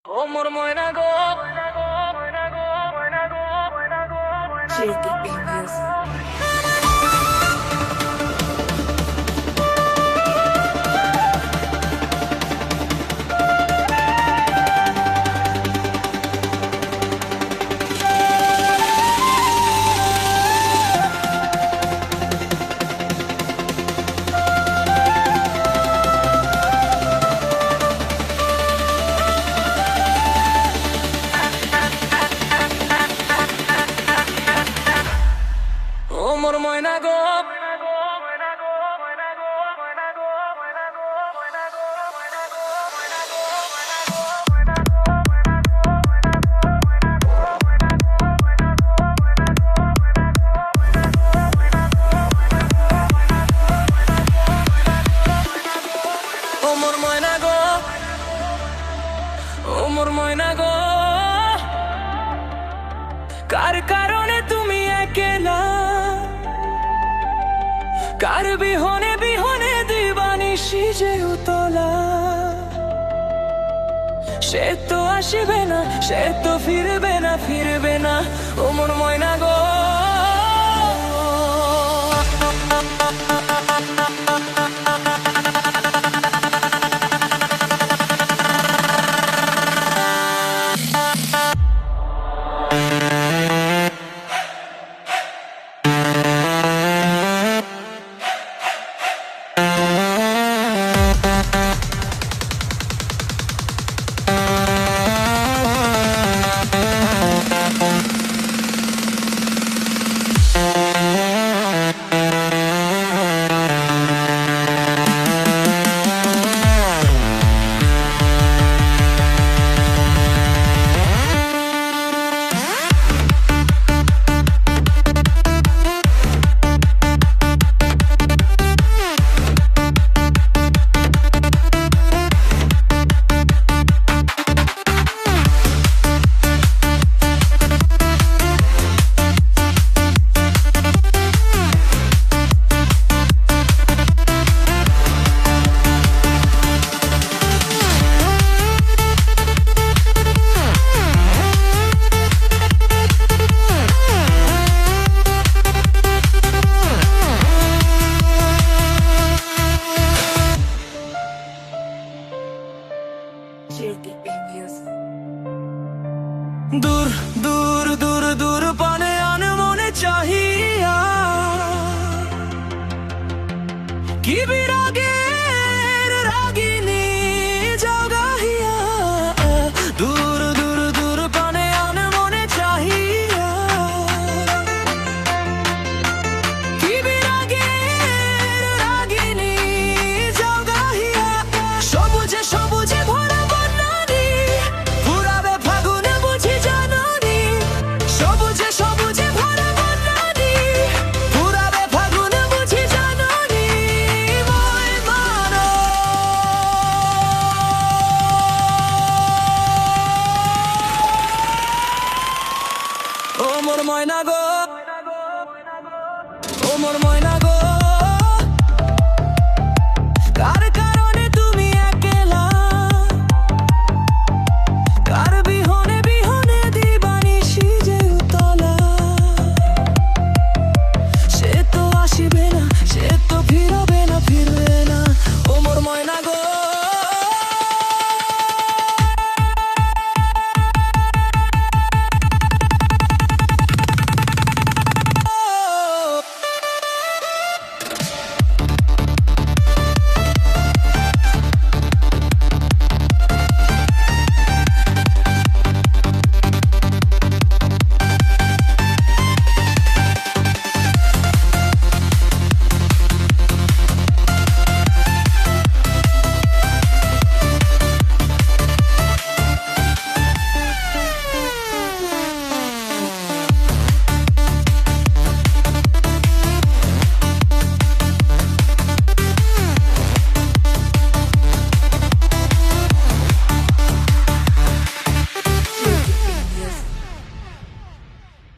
ও মোর ময়না গো Shady Beavers. ও মোর ময়না গো ও মোর ময়না গো ও মোর ময়না গো কার কারণে তুমি একলা কার বিহনে বিহনে দিবানিশি যে উতলা সে তো আসবে না সে তো ফিরবে না ও মোর ময়না গো Shady Beavers. দূর দূর দূর দূর পানে আনমনে চাহিয়া কি বিরাগের রাগিনী জগাহিয়া দূর দূর দূর পানে আনমনে চাহিয়া কি বিরাগের রাগিনী জগাহিয়া সবুজে সবুজে ভরা বনানী ফুরাবে ফাগুনে বুঝি জানুনি সবুজে সবুজে ভরা বনানী ফুরাবে ফাগুনে বুঝি জানুনি মই মানো ও মোর ময়না গো